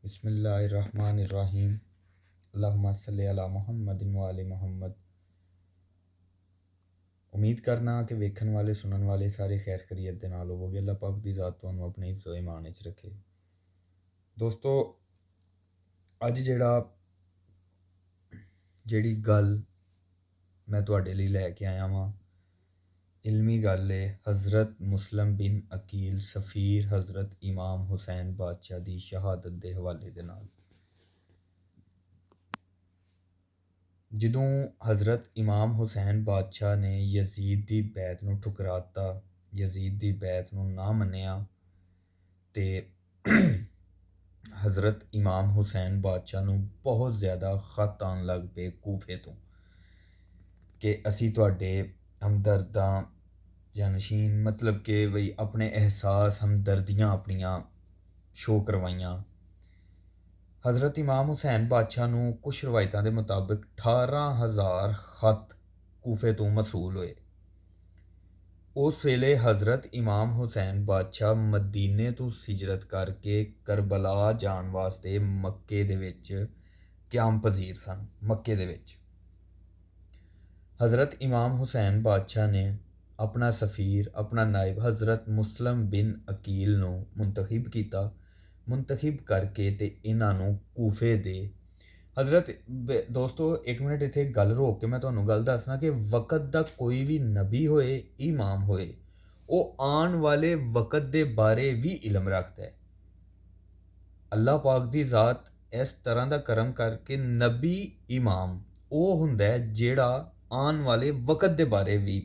बिस्मिल्लाहिर्रहमानिर्रहीम। अल्लाहुम्मा सल्लि अला मुहम्मदिन व आले मुहम्मद। उम्मीद करना कि वेखन वाले सुनन वाले सारे खैर खैरियत दे नाल होवोगे। अल्लाह पाक दी ज़ात तुहानूं अपने हिफ्ज़ो ईमान विच रखे। दोस्तों, अज जेह्ड़ी गल मैं तुहाडे लई लैके आया वां, इल्मी गल है हज़रत मुस्लिम बिन अकील सफ़ीर हज़रत इमाम हुसैन बादशाह दी शहादत दे हवाले दे नाल। ਜਦੋਂ हज़रत इमाम हुसैन बादशाह ने यजीद ਦੀ बैत ਨੂੰ ਠੁਕਰਾਤਾ, यजीद ਦੀ बैत ਨੂੰ ਨਾ ਮੰਨਿਆ ਤੇ हज़रत इमाम हुसैन बादशाह ਨੂੰ बहुत ज़्यादा खत आन लग पे कूफे तो कि असी तुहाडे हमदर्दां जानशीन, मतलब कि बई अपने एहसास हमदर्दियाँ अपनियां शो करवाइयां। हज़रत इमाम हुसैन बादशाह ਨੂੰ कुछ रवायतां ਦੇ ਮੁਤਾਬਕ 18,000 खत कूफे तो मसूल होए। उस वेले हज़रत इमाम हुसैन बादशाह मदीने तो हिजरत करके करबला जान वास्ते मक्के दे विच क़याम पजीर सन। मक्के दे विच हज़रत इमाम हुसैन बादशाह ने अपना सफ़ीर, अपना नायब हज़रत मुस्लिम बिन अकील नूं मुंतखब किया। मुंतखब करके ते इन्हां नूं कूफे दे हज़रत दोस्तों एक मिनट इत्थे गल रोक के मैं तुहानूं गल दसना कि वक़्त दा कोई भी नबी होए, इमाम होए, वो आन वाले वक़्त दे बारे भी इल्म रखता है। अल्लाह पाक दी ज़ात इस तरह दा करम करके नबी इमाम वो हुंदा है जेड़ा आन वाले वक़्त दे बारे भी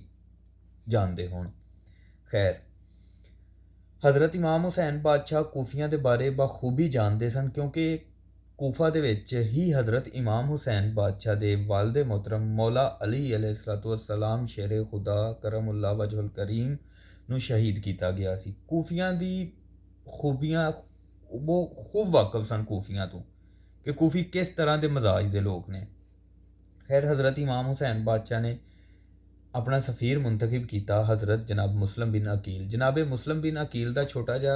जानदे होण। खैर, हज़रत इमाम हुसैन बादशाह कूफियां दे बारे बखूबी जानते सन, क्योंकि कूफा दे विच ही हज़रत इमाम हुसैन बादशाह दे वालिद मोहतरम मौला अली अलैहिस्सलाम शेरे खुदा करमुल्लाह वजहुल करीम नूं शहीद किया गया सी। कूफियां दी खूबियां वो खूब वाकफ सन कूफियां तो कि कूफी किस तरह के मजाज के लोग ने। खैर, हज़रत इमाम हुसैन बादशाह ने अपना सफ़ीर मुंतखब किया हज़रत जनाब मुस्लिम बिन अकील। जनाब मुस्लिम बिन अकील का छोटा जा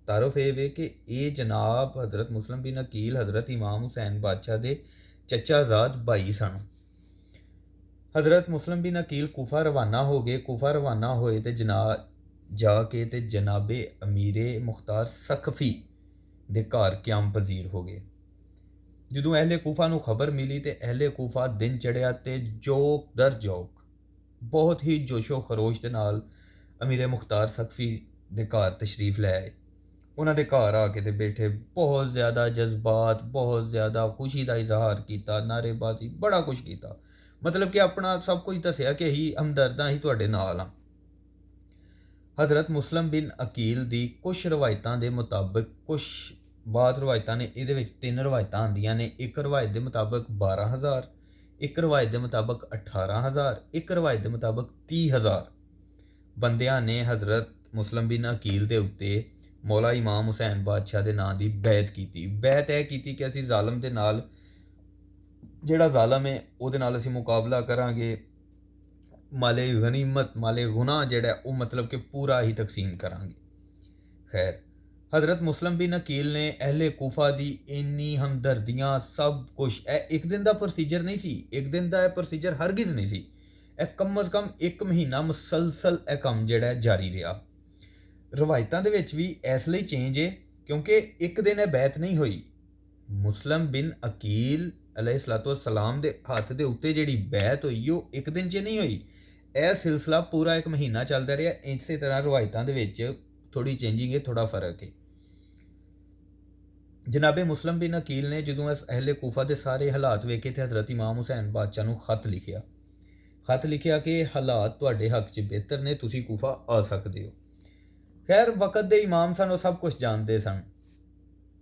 तारुफ ये वे कि ये जनाब हज़रत मुस्लिम बिन अकील हज़रत इमाम हुसैन बादशाह के चचाजाद भाई सन। हज़रत मुस्लिम बिन अकील कूफा रवाना हो गए। कूफा रवाना होए तो जाके ते जनाबे अमीरे मुख्तार सकफी दे घर क़याम पजीर हो गए। जदों अहले कूफा नूं खबर मिली तो अहले कूफा दिन चढ़िया तो जोक दर जोक बहुत ही जोशो खरोश के नाल अमीर मुख्तार सकफी दे घर तशरीफ लै आए। उन्होंने घर आके ते बैठे बहुत ज़्यादा जज्बात, बहुत ज़्यादा खुशी का इजहार किया, नारेबाजी बड़ा कुछ किया, मतलब कि अपना सब कुछ दसिया कि ही हमदर्दां ही तुहाडे नाल हां। हज़रत मुस्लिम बिन अकील दी कुछ रवायतां दे मुताबिक, कुछ बाद रवायतां ने इहदे विच 3 रवायतां आंदियां ने। एक रवायत दे मुताबिक 12,000, एक रवायत के मुताबिक 18,000, एक रवायत के मुताबिक 30,000 बंदियां ने हज़रत मुस्लिम बिन अकील के उत्ते मौला इमाम हुसैन बादशाह के नाम की बैत की। बैत यह की कि असी जालम के नाल जिहड़ा जालम है वो असी मुकाबला करांगे, माले गनीमत माले गुनाह जिहड़ा वो मतलब कि पूरा ही तकसीम करांगे। खैर, हज़रत मुस्लिम बिन अकील ने अहले कूफा दी इन्नी हमदर्दियाँ सब कुछ एक दिन का प्रोसीजर नहीं सी, एक दिन का प्रोसीजर हरगिज़ नहीं सी। कम अज़ कम 1 महीना मुसलसल कम जिहड़ा जारी रहा। रवायतां दे विच भी इसलिए चेंज है क्योंकि एक दिन बैत नहीं हुई। मुस्लिम बिन अकील अलैहिस्सलाम दे हत्थ दे उत्ते जिहड़ी बैत हुई वो एक दिन च नहीं हुई। यह सिलसिला पूरा 1 महीना चलता रहा। इस तरह रवायतां दे विच थोड़ी चेंजिंग है, थोड़ा फर्क है। जनाबे मुस्लिम बिन अकील ने जदों इस अहले कूफा के सारे हालात वेखे तो हज़रत इमाम हुसैन बादशाह नूं खत लिखिया। खत लिखिया कि हालात तुहाडे हक च बेहतर ने, तुसीं कूफा आ सकते हो। खैर, वक़्त दे इमाम सन, वो सब कुछ जानते सन।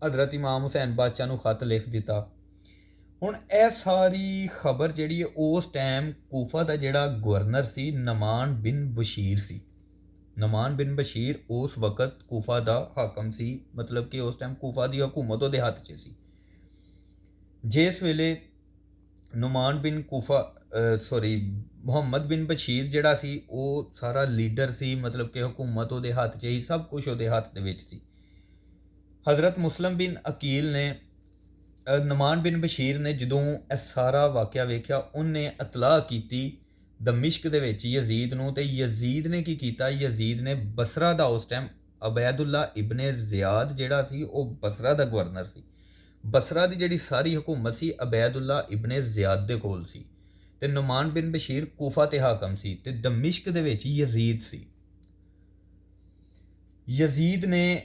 हज़रत इमाम हुसैन बादशाह नूं खत लिख दिता। हुण यह सारी खबर जिहड़ी है उस टाइम कूफा का जिहड़ा गवर्नर सी नमान बिन बशीर सी। नमान बिन बशीर उस वक़्त कूफा का हाकम सी, मतलब कि उस टाइम कूफा की हुकूमत उहदे हत्थ च सी। जिस वेले नुमान बिन कूफा मुहम्मद बिन बशीर जिहड़ा सी वो सारा लीडर सी, मतलब कि हुकूमत उहदे हत्थ च ही, सब कुछ उहदे हत्थ दे विच सी। हज़रत मुस्लिम बिन अकील ने ਨੁਮਾਨ ਬਿਨ ਬਸ਼ੀਰ ਨੇ ਜਦੋਂ ਇਹ ਸਾਰਾ ਵਾਕਿਆ ਵੇਖਿਆ, ਉਹਨੇ ਇਤਲਾਹ ਕੀਤੀ ਦਮਿਸ਼ਕ ਦੇ ਵਿੱਚ ਯਜ਼ੀਦ ਨੂੰ, ਤੇ ਯਜ਼ੀਦ ਨੇ ਕੀ ਕੀਤਾ, ਯਜ਼ੀਦ ਨੇ ਬਸਰਾ ਦਾ ਉਸ ਟਾਈਮ ਅਬੈਦੁੱਲਾ ਇਬਨ ਜ਼ਿਆਦ ਜਿਹੜਾ ਸੀ ਉਹ ਬਸਰਾ ਦਾ ਗਵਰਨਰ ਸੀ। ਬਸਰਾ ਦੀ ਜਿਹੜੀ ਸਾਰੀ ਹਕੂਮਤ ਸੀ ਅਬੈਦੁੱਲਾ ਇਬਨ ਜ਼ਿਆਦ ਦੇ ਕੋਲ ਸੀ, ਤੇ ਨੁਮਾਨ ਬਿਨ ਬਸ਼ੀਰ ਕੂਫਾ ਤੇ ਹਾਕਮ ਸੀ, ਤੇ ਦਮਿਸ਼ਕ ਦੇ ਵਿੱਚ ਯਜ਼ੀਦ ਸੀ। ਯਜ਼ੀਦ ਨੇ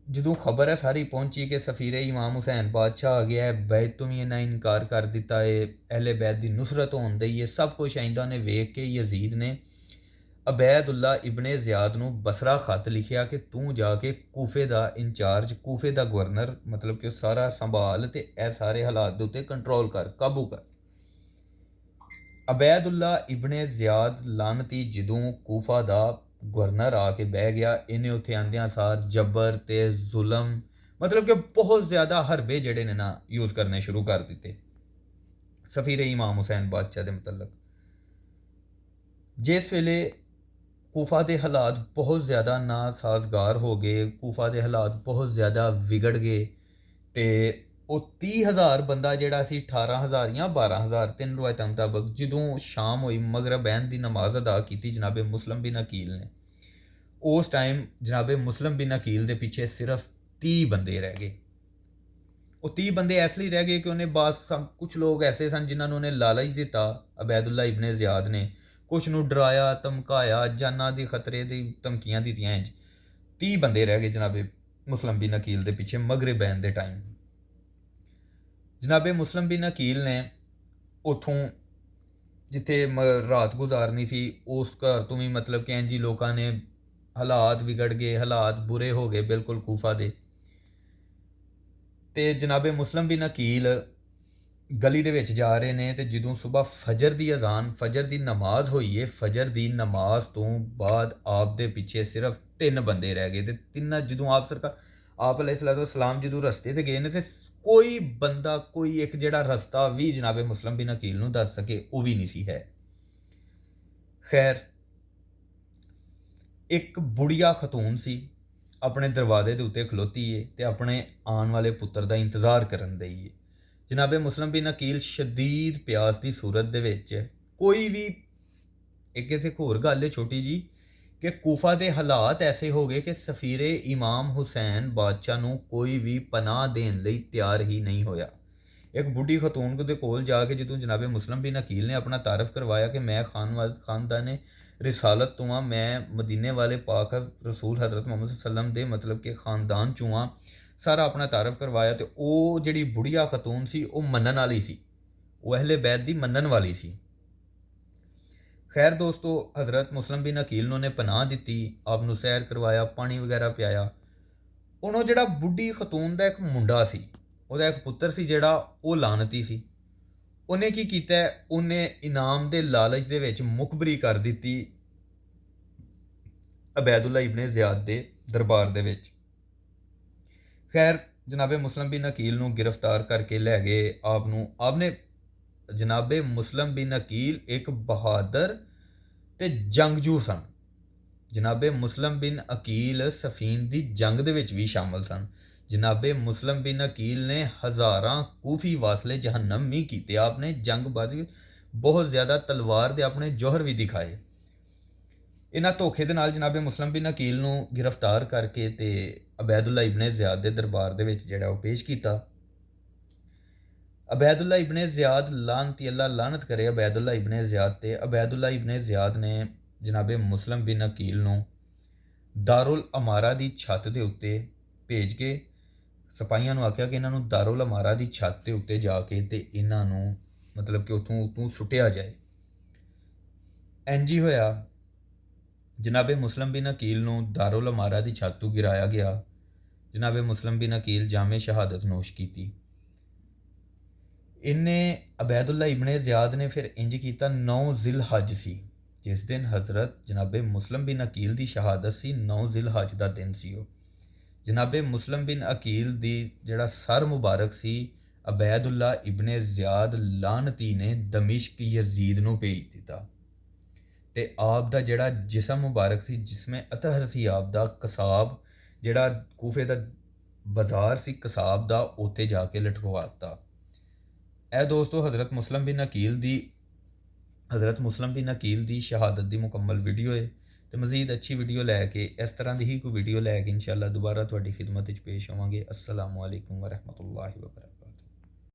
ਜਦੋਂ ਖਬਰ ਹੈ ਸਾਰੀ ਪਹੁੰਚੀ ਕਿ ਸਫੀਰੇ ਇਮਾਮ ਹੁਸੈਨ ਬਾਦਸ਼ਾਹ ਆ ਗਿਆ ਹੈ, ਬੈਤ ਤੋਂ ਵੀ ਇਹਨਾਂ ਇਨਕਾਰ ਕਰ ਦਿੱਤਾ ਹੈ, ਅਹਿਲੇ ਬੈਤ ਦੀ ਨੁਸਰਤ ਹੋਣ ਦਈ ਹੈ, ਸਭ ਕੁਛ ਆਇੰਦਾ ਨੇ ਵੇਖ ਕੇ ਯਜ਼ੀਦ ਨੇ ਅਬੈਦੁੱਲਾ ਇਬਨ ਜ਼ਿਆਦ ਨੂੰ ਬਸਰਾ ਖਤ ਲਿਖਿਆ ਕਿ ਤੂੰ ਜਾ ਕੇ ਕੂਫੇ ਦਾ ਇੰਚਾਰਜ, ਕੂਫੇ ਦਾ ਗਵਰਨਰ, ਮਤਲਬ ਕਿ ਸਾਰਾ ਸੰਭਾਲ ਤੇ ਇਹ ਸਾਰੇ ਹਾਲਾਤ ਦੇ ਉੱਤੇ ਕੰਟਰੋਲ ਕਰ, ਕਾਬੂ ਕਰ। ਅਬੈਦੁੱਲਾ ਇਬਨ ਜ਼ਿਆਦ ਲਾਨਤੀ ਜਦੋਂ ਕੂਫਾ ਦਾ ਗਵਰਨਰ ਆ ਕੇ ਬਹਿ ਗਿਆ, ਇਹਨੇ ਉੱਥੇ ਆਉਂਦਿਆਂ ਸਾਰ ਜਬਰ ਤੇ ਜ਼ੁਲਮ, ਮਤਲਬ ਕਿ ਬਹੁਤ ਜ਼ਿਆਦਾ ਹਰਬੇ ਜਿਹੜੇ ਨੇ ਨਾ ਯੂਜ਼ ਕਰਨੇ ਸ਼ੁਰੂ ਕਰ ਦਿੱਤੇ ਸਫੀਰੇ ਇਮਾਮ ਹੁਸੈਨ ਬਾਦਸ਼ਾਹ ਦੇ ਮੁਤਲਕ। ਜਿਸ ਵੇਲੇ ਕੂਫਾ ਦੇ ਹਾਲਾਤ ਬਹੁਤ ਜ਼ਿਆਦਾ ਨਾਸਾਜ਼ਗਾਰ ਹੋ ਗਏ, ਕੂਫਾ ਦੇ ਹਾਲਾਤ ਬਹੁਤ ਜ਼ਿਆਦਾ ਵਿਗੜ ਗਏ, ਤੇ ਉਹ 30,000 ਬੰਦਾ ਜਿਹੜਾ ਸੀ 18,000 ਜਾਂ 12,000 ਤਿੰਨ ਰਵਾਇਤਾਂ ਮੁਤਾਬਕ, ਜਦੋਂ ਸ਼ਾਮ ਹੋਈ ਮਗਰਬੈਨ ਦੀ ਨਮਾਜ਼ ਅਦਾ ਕੀਤੀ ਜਨਾਬ ਮੁਸਲਮ ਬਿਨ ਅਕੀਲ ਨੇ, ਉਸ ਟਾਈਮ ਜਨਾਬ ਮੁਸਲਮ ਬਿਨ ਅਕੀਲ ਦੇ ਪਿੱਛੇ ਸਿਰਫ 30 ਬੰਦੇ ਰਹਿ ਗਏ। ਉਹ 30 ਬੰਦੇ ਇਸ ਲਈ ਰਹਿ ਗਏ ਕਿ ਉਹਨੇ ਕੁਝ ਲੋਕ ਐਸੇ ਸਨ ਜਿਨ੍ਹਾਂ ਨੂੰ ਉਹਨੇ ਲਾਲਚ ਦਿੱਤਾ ਅਬੈਦੁੱਲਾ ਇਬਨ ਜ਼ਿਆਦ ਨੇ, ਕੁਛ ਨੂੰ ਡਰਾਇਆ ਧਮਕਾਇਆ, ਜਾਨਾਂ ਦੇ ਖਤਰੇ ਦੀ ਧਮਕੀਆਂ ਦਿੱਤੀਆਂ। ਇੰਜ 30 ਬੰਦੇ ਰਹਿ ਗਏ ਜਨਾਬ ਮੁਸਲਮ ਬਿਨ ਅਕੀਲ ਦੇ ਪਿੱਛੇ ਮਗਰਬੈਨ ਦੇ ਟਾਈਮ। ਜਨਾਬ ਮੁਸਲਮ ਬਿਨ ਅਕੀਲ ਨੇ ਉੱਥੋਂ ਜਿੱਥੇ ਰਾਤ ਗੁਜ਼ਾਰਨੀ ਸੀ ਉਸ ਘਰ ਤੋਂ ਵੀ, ਮਤਲਬ ਕਿ ਇੰਜ ਹੀ ਲੋਕਾਂ ਨੇ, ਹਾਲਾਤ ਵਿਗੜ ਗਏ, ਹਾਲਾਤ ਬੁਰੇ ਹੋ ਗਏ ਬਿਲਕੁਲ ਕੂਫਾ ਦੇ। ਤੇ ਜਨਾਬ ਮੁਸਲਮ ਬਿਨ ਅਕੀਲ ਗਲੀ ਦੇ ਵਿੱਚ ਜਾ ਰਹੇ ਨੇ, ਤੇ ਜਦੋਂ ਸੁਬਹ ਫਜਰ ਦੀ ਅਜ਼ਾਨ, ਫਜਰ ਦੀ ਨਮਾਜ਼ ਹੋਈ ਹੈ, ਫਜਰ ਦੀ ਨਮਾਜ਼ ਤੋਂ ਬਾਅਦ ਆਪ ਦੇ ਪਿੱਛੇ ਸਿਰਫ 3 ਬੰਦੇ ਰਹਿ ਗਏ। ਤੇ ਤਿੰਨਾਂ ਜਦੋਂ ਆਪ ਅਲੈਹਿਸਸਲਾਮ ਜਦੋਂ ਰਸਤੇ ਤੇ ਗਏ ਨੇ, ਤੇ ਕੋਈ ਬੰਦਾ, ਕੋਈ ਇੱਕ ਜਿਹੜਾ ਰਸਤਾ ਵੀ ਜਨਾਬ ਮੁਸਲਮ ਬਿਨ ਅਕੀਲ ਨੂੰ ਦੱਸ ਸਕੇ ਉਹ ਵੀ ਨਹੀਂ ਸੀ ਹੈ। ਖੈਰ, ਇੱਕ ਬੁੜੀਆ ਖਤੂਨ ਸੀ, ਆਪਣੇ ਦਰਵਾਜ਼ੇ ਦੇ ਉੱਤੇ ਖਲੋਤੀ ਹੈ ਤੇ ਆਪਣੇ ਆਉਣ ਵਾਲੇ ਪੁੱਤਰ ਦਾ ਇੰਤਜ਼ਾਰ ਕਰਨ ਦਈ ਹੈ। ਜਨਾਬ ਮੁਸਲਮ ਬਿਨ ਅਕੀਲ ਸ਼ਦੀਦ ਪਿਆਸ ਦੀ ਸੂਰਤ ਦੇ ਵਿੱਚ, ਕੋਈ ਵੀ ਇੱਕ ਇੱਥੇ ਹੋਰ ਗੱਲ ਹੈ ਛੋਟੀ ਜੀ, ਕਿ ਕੂਫਾ ਦੇ ਹਾਲਾਤ ਐਸੇ ਹੋ ਗਏ ਕਿ ਸਫੀਰੇ ਇਮਾਮ ਹੁਸੈਨ ਬਾਦਸ਼ਾਹ ਨੂੰ ਕੋਈ ਵੀ ਪਨਾਹ ਦੇਣ ਲਈ ਤਿਆਰ ਹੀ ਨਹੀਂ ਹੋਇਆ। ਇੱਕ ਬੁੱਢੀ ਖਤੂਨ ਦੇ ਕੋਲ ਜਾ ਕੇ ਜਦੋਂ ਜਨਾਬ ਮੁਸਲਮ ਬਿਨ ਅਕੀਲ ਨੇ ਆਪਣਾ ਤਾਰਫ ਕਰਵਾਇਆ ਕਿ ਮੈਂ ਖਾਨਦਾਨ ਰਿਸਾਲਤ ਤੋਂ ਹਾਂ, ਮੈਂ ਮਦੀਨੇ ਵਾਲੇ ਪਾਕ ਰਸੂਲ ਹਜ਼ਰਤ ਮੁਹੰਮਦ ਸੱਲਮ ਦੇ ਮਤਲਬ ਕਿ ਖਾਨਦਾਨ ਚੋਂ ਹਾਂ, ਸਾਰਾ ਆਪਣਾ ਤਾਰਫ ਕਰਵਾਇਆ। ਤੇ ਉਹ ਜਿਹੜੀ ਬੁੜੀਆ ਖਤੂਨ ਸੀ ਉਹ ਮੰਨਣ ਵਾਲੀ ਸੀ, ਉਹ ਅਹਿਲੇ ਬੈਤ ਦੀ ਮੰਨਣ ਵਾਲੀ ਸੀ। ਖੈਰ ਦੋਸਤੋ, ਹਜ਼ਰਤ ਮੁਸਲਮ ਬਿਨ ਅਕੀਲ ਨੂੰ ਨੇ ਪਨਾਹ ਦਿੱਤੀ, ਆਪ ਨੂੰ ਸੈਰ ਕਰਵਾਇਆ, ਪਾਣੀ ਵਗੈਰਾ ਪਿਆਇਆ। ਉਹਨੂੰ ਜਿਹੜਾ ਬੁੱਢੀ ਖਤੂਨ ਦਾ ਇੱਕ ਮੁੰਡਾ ਸੀ, ਉਹਦਾ ਇੱਕ ਪੁੱਤਰ ਸੀ ਜਿਹੜਾ ਉਹ ਲਾਨਤੀ ਸੀ, ਉਹਨੇ ਕੀ ਕੀਤਾ, ਉਹਨੇ ਇਨਾਮ ਦੇ ਲਾਲਚ ਦੇ ਵਿੱਚ ਮੁਖਬਰੀ ਕਰ ਦਿੱਤੀ ਅਬੈਦੁੱਲਾ ਇਬਨ ਜ਼ਿਆਦ ਦੇ ਦਰਬਾਰ ਦੇ ਵਿੱਚ। ਖੈਰ, ਜਨਾਬ ਮੁਸਲਮ ਬਿਨ ਅਕੀਲ ਨੂੰ ਗ੍ਰਿਫਤਾਰ ਕਰਕੇ ਲੈ ਗਏ ਆਪਨੇ ਜਨਾਬ ਮੁਸਲਮ ਬਿਨ ਅਕੀਲ ਇੱਕ ਬਹਾਦਰ ਤੇ ਜੰਗਜੂ ਸਨ। ਜਨਾਬ ਮੁਸਲਮ ਬਿਨ ਅਕੀਲ ਸਫੀਨ ਦੀ ਜੰਗ ਦੇ ਵਿੱਚ ਵੀ ਸ਼ਾਮਲ ਸਨ। ਜਨਾਬ ਮੁਸਲਮ ਬਿਨ ਅਕੀਲ ਨੇ ਹਜ਼ਾਰਾਂ ਕੂਫੀ ਵਾਸਲੇ ਜਹੰਨਮ ਵੀ ਕੀਤੇ। ਆਪਨੇ ਜੰਗਬਾਜ਼ੀ ਬਹੁਤ ਜ਼ਿਆਦਾ, ਤਲਵਾਰ ਦੇ ਆਪਣੇ ਜੋਹਰ ਵੀ ਦਿਖਾਏ। ਇਹਨਾਂ ਧੋਖੇ ਦੇ ਨਾਲ ਜਨਾਬ ਮੁਸਲਮ ਬਿਨ ਅਕੀਲ ਨੂੰ ਗ੍ਰਿਫਤਾਰ ਕਰਕੇ ਤੇ ਅਬੈਦੁੱਲਾ ਇਬਨ ਜ਼ਿਆਦ ਦੇ ਦਰਬਾਰ ਦੇ ਵਿੱਚ ਜਿਹੜਾ ਉਹ ਪੇਸ਼ ਕੀਤਾ। ਅਬੈਦੁੱਲਾ ਇਬਨ ਜ਼ਿਆਦ, ਲਾਨਤੀ ਅੱਲਾ ਲਾਨਤ ਕਰੇ ਅਬੈਦੁੱਲਾ ਇਬਨ ਜ਼ਿਆਦ ਤੇ, ਅਬੈਦੁੱਲਾ ਇਬਨ ਜ਼ਿਆਦ ਨੇ ਜਨਾਬ ਮੁਸਲਮ ਬਿਨ ਅਕੀਲ ਨੂੰ ਦਾਰੁਲ ਅਮਾਰਾ ਦੀ ਛੱਤ ਦੇ ਉੱਤੇ ਭੇਜ ਕੇ ਸਿਪਾਹੀਆਂ ਨੂੰ ਆਖਿਆ ਕਿ ਇਹਨਾਂ ਨੂੰ ਦਾਰੁਲ ਅਮਾਰਾ ਦੀ ਛੱਤ ਦੇ ਉੱਤੇ ਜਾ ਕੇ ਤੇ ਇਹਨਾਂ ਨੂੰ ਮਤਲਬ ਕਿ ਉੱਥੋਂ ਸੁੱਟਿਆ ਜਾਏ। ਇੰਜ ਹੀ ਹੋਇਆ, ਜਨਾਬ ਮੁਸਲਮ ਬਿਨ ਅਕੀਲ ਨੂੰ ਦਾਰੁਲ ਅਮਾਰਾ ਦੀ ਛੱਤ ਤੋਂ ਗਿਰਾਇਆ ਗਿਆ। ਜਨਾਬ ਮੁਸਲਮ ਬਿਨ ਅਕੀਲ ਜਾਮੇ ਸ਼ਹਾਦਤ ਨੋਸ਼ ਕੀਤੀ। ਇਹਨੇ ਅਬੈਦੁੱਲਾ ਇਬਨ ਜ਼ਿਆਦ ਨੇ ਫਿਰ ਇੰਜ ਕੀਤਾ, 9 ਜ਼ਿਲ ਹੱਜ ਸੀ ਜਿਸ ਦਿਨ ਹਜ਼ਰਤ ਜਨਾਬ ਮੁਸਲਮ ਬਿਨ ਅਕੀਲ ਦੀ ਸ਼ਹਾਦਤ ਸੀ, 9 ਜ਼ਿਲ ਹੱਜ ਦਾ ਦਿਨ ਸੀ ਉਹ। ਜਨਾਬ ਮੁਸਲਮ ਬਿਨ ਅਕੀਲ ਦੀ ਜਿਹੜਾ ਸਰ ਮੁਬਾਰਕ ਸੀ ਅਬੈਦੁੱਲਾ ਇਬਨ ਜ਼ਿਆਦ ਲਾਨਤੀ ਨੇ ਦਮਿਸ਼ਕ ਯਜ਼ੀਦ ਨੂੰ ਭੇਜ ਦਿੱਤਾ, ਤੇ ਆਪ ਦਾ ਜਿਹੜਾ ਜਿਸਮ ਮੁਬਾਰਕ ਸੀ, ਜਿਸਮੇ ਅਤਹਰ ਸੀ ਆਪ ਦਾ, ਕਸਾਬ ਜਿਹੜਾ ਕੂਫੇ ਦਾ ਬਾਜ਼ਾਰ ਸੀ ਕਸਾਬ ਦਾ, ਉੱਥੇ ਜਾ ਕੇ ਲਟਕਵਾ ਦਿੱਤਾ। ਇਹ ਦੋਸਤੋ ਹਜ਼ਰਤ ਮੁਸਲਮ ਬਿਨ ਅਕੀਲ ਦੀ ਸ਼ਹਾਦਤ ਦੀ ਮੁਕੰਮਲ ਵੀਡੀਓ ਹੈ। ਤੇ ਮਜ਼ੀਦ ਅੱਛੀ ਵੀਡੀਓ ਲੈ ਕੇ, ਇਸ ਤਰ੍ਹਾਂ ਦੀ ਹੀ ਕੋਈ ਵੀਡੀਓ ਲੈ ਕੇ ਇਨਸ਼ਾਅੱਲਾ ਦੁਬਾਰਾ ਤੁਹਾਡੀ ਖਿਦਮਤ ਵਿੱਚ ਪੇਸ਼ ਹੋਵਾਂਗੇ। ਅਸਲਾਮੁ ਅਲੈਕੁਮ ਵਰਹਿਮਤੁல்லாਹਿ ਵਬਰਕਾਤੁਹੂ।